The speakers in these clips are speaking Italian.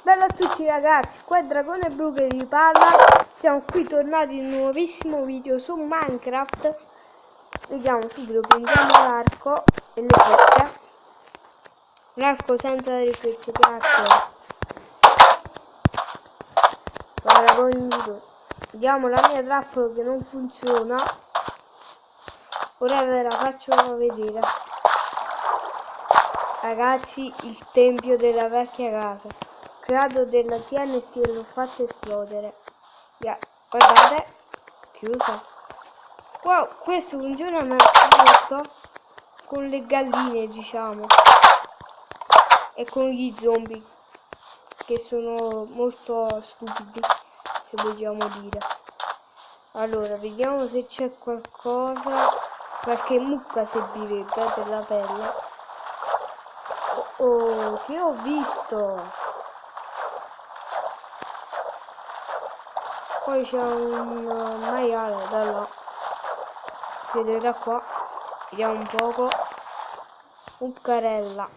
Bella a tutti ragazzi, qua è Dragone Blu che vi parla. Siamo qui tornati in un nuovissimo video su Minecraft. Vediamo subito, prendiamo l'arco e le frecce. L'arco senza le frecce, l'arco. Guarda, poi invito. Vediamo la mia trappola che non funziona. Ora ve la faccio vedere. Ragazzi, il tempio della vecchia casa. Creato della TNT e l'ho fatto esplodere. Guardate, chiusa. Wow, questo funziona molto con le galline, diciamo, e con gli zombie, che sono molto stupidi, se vogliamo dire. Allora, vediamo se c'è qualcosa, qualche mucca servirebbe per la pelle. Oh, che ho visto! Poi c'è un maiale da là, si vede da qua. Vediamo un poco. Muccarella,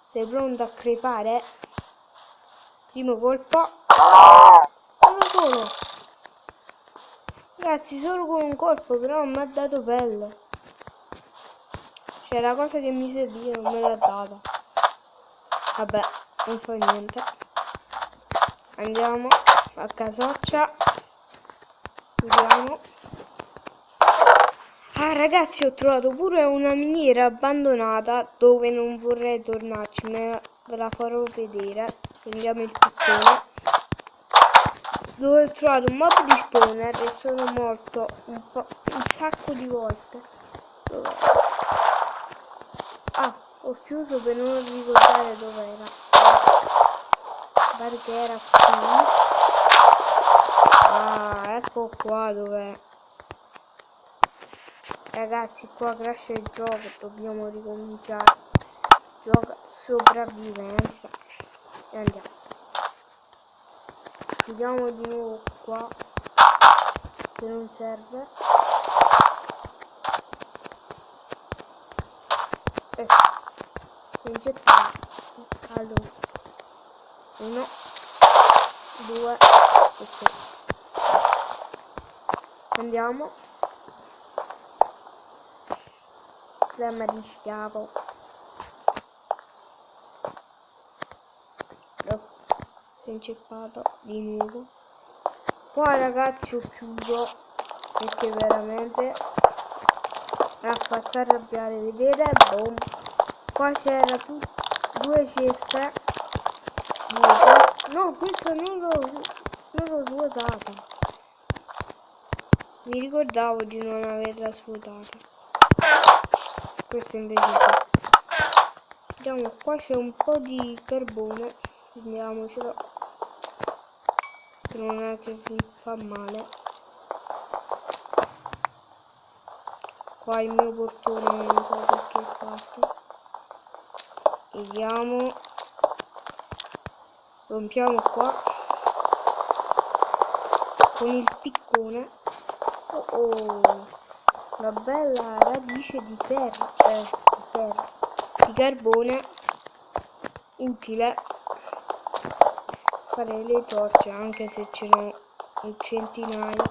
sei pronto a crepare? Primo colpo. Solo ragazzi, solo con un colpo, però non mi ha dato pelle. Cioè la cosa che mi serviva non me l'ha data. Vabbè, non fa niente. Andiamo a casoccia. Vediamo. Ah ragazzi, ho trovato pure una miniera abbandonata dove non vorrei tornarci, ve la farò vedere. Prendiamo il piccone. Dove ho trovato un mob di spawner e sono morto un sacco di volte. Dov'è? Ah, ho chiuso per non ricordare dov'era. Pare che era qui. Ah, ecco qua dov'è. Ragazzi, qua crash il gioco, dobbiamo ricominciare. Gioca sopravvivenza. E andiamo. Chiudiamo di nuovo qua, che non serve. Ingettare. Allora, 1, 2 e 3. Andiamo. Crema di schiavo. Si è inceppato di nuovo. Poi ragazzi ho chiuso perché veramente mi ha fatto arrabbiare, vedete? Boom. Qua c'era due ceste vuote. No, questo non l'ho svuotato. Mi ricordavo di non averla svuotata. Questo invece sì. Vediamo, qua c'è un po' di carbone. Prendiamocelo, che non è che mi fa male. Qua il mio portone non so perché è fatto. Vediamo, rompiamo qua con il piccone. Oh, una bella radice di terra, di carbone, utile fare le torce, anche se ce n'ho un centinaio.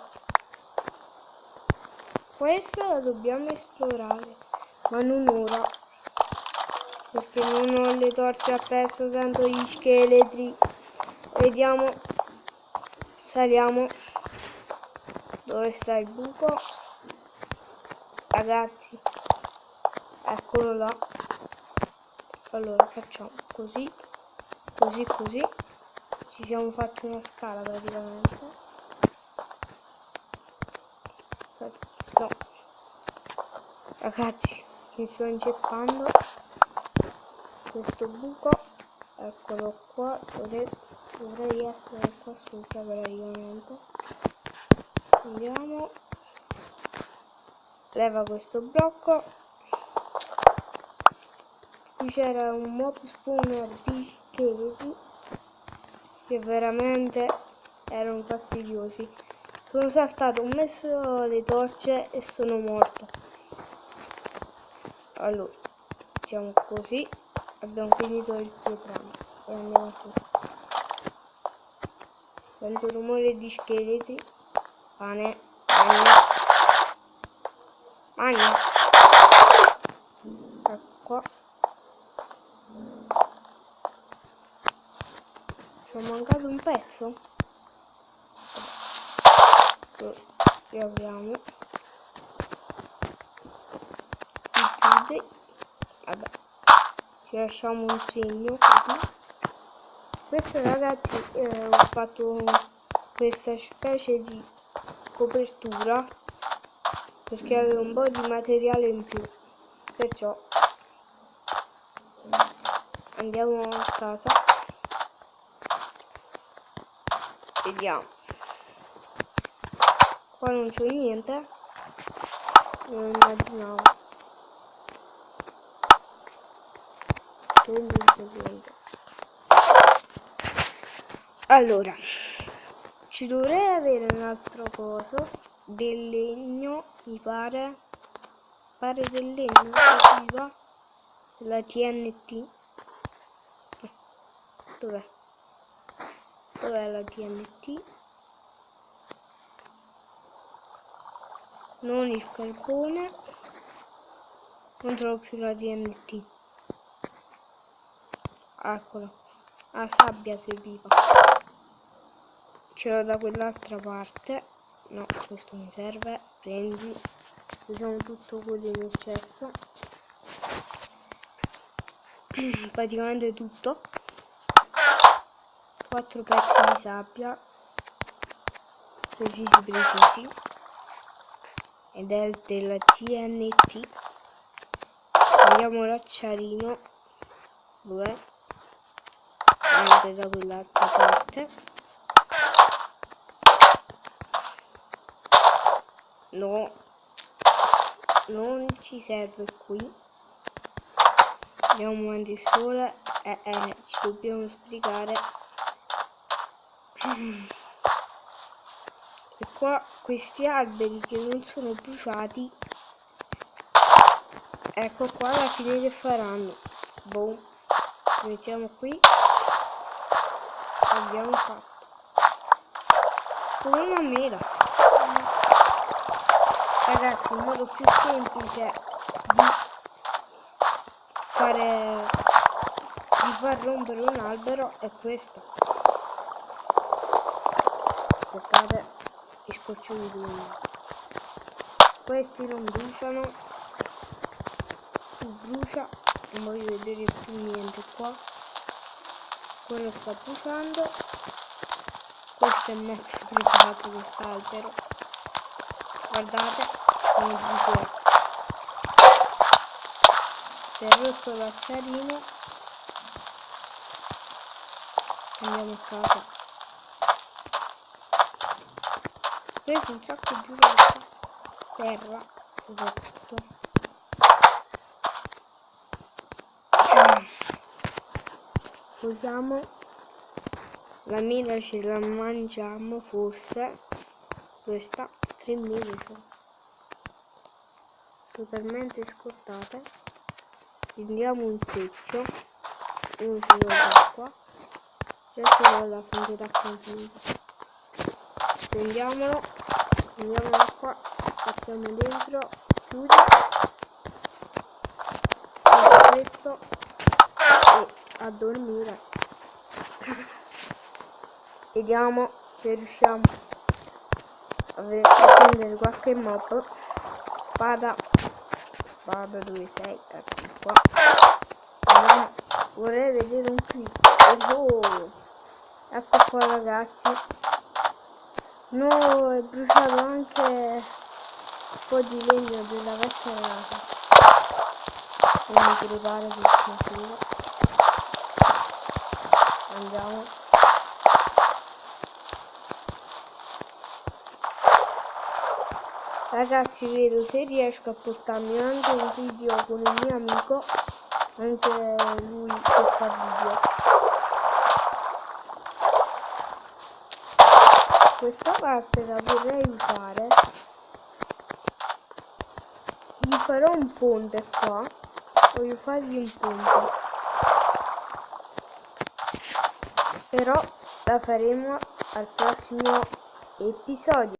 Questa la dobbiamo esplorare, ma non ora, perché non ho le torce appresso, sento gli scheletri. Vediamo, saliamo. Dove sta il buco? Ragazzi, eccolo là. Allora facciamo così, così, così. Ci siamo fatti una scala praticamente. No, ragazzi, mi sto inceppando questo buco. Eccolo qua, dovrei essere qua sopra praticamente. Andiamo, leva questo blocco. Qui c'era un mob spawner di scheletri che veramente erano fastidiosi. Sono saltato, ho messo le torce e sono morto. Allora, facciamo così. Abbiamo finito il pietrame. e andiamo su. Sento il rumore di scheletri. Pane, magna. Ecco qua. Ci è mancato un pezzo. Riapriamo. Si chiude. Vabbè. Ci lasciamo un segno così. Questo ragazzi ho fatto questa specie di copertura perché avevo un po' di materiale in più, perciò andiamo a casa, vediamo. Qua non c'è niente, non immaginavo. Prendi un secondo. Allora, ci dovrei avere un altro coso del legno, mi pare del legno, viva della TNT. Dov'è la TNT? Non il carbone, non trovo più la TNT. Eccola, la sabbia serviva. Ce l'ho da quell'altra parte. No, questo mi serve. Prendi. Usiamo tutto quello in eccesso. Praticamente tutto. 4 pezzi di sabbia. Precisi. Ed è della TNT. Prendiamo l'acciarino. Dov'è? Anche da quell'altra parte. No, non ci serve qui. Andiamo avanti il sole. Ci dobbiamo sbrigare. E qua questi alberi che non sono bruciati, ecco qua alla fine che faranno. Boom. Li mettiamo qui. Abbiamo fatto come una mela. Ragazzi, il modo più semplice di far rompere un albero è questo. Aspettate, gli scoccioli di legno. Questi non bruciano. Si brucia, non voglio vedere più niente qua. Quello sta bruciando. Questo è mezzo preparato quest'albero. Guardate come si può. Si è rotto l'acciarino. Andiamo a casa. Ho preso un sacco di roba. Terra, soprattutto. Usiamo la mela, ce la mangiamo forse. Questa 3 mele sono totalmente scortate. Prendiamo un secchio, uno ce l'ho da qua, adesso ce l'ho da fonte d'acqua infinita. Prendiamolo da qua, mettiamo dentro, chiudi questo e a dormire. Vediamo se riusciamo a prendere qualche mob. Spada dove sei? Ecco qua. Andiamo. Vorrei vedere un clip. Oh, ecco qua ragazzi. No, è bruciato anche un po' di legno della vecchia casa. E mi preparo questo filo. Andiamo. Ragazzi, vedo se riesco a portarmi anche un video con il mio amico, anche lui che fa video. Questa parte la vorrei usare. Gli farò un ponte qua. Voglio fargli un ponte. però la faremo al prossimo episodio.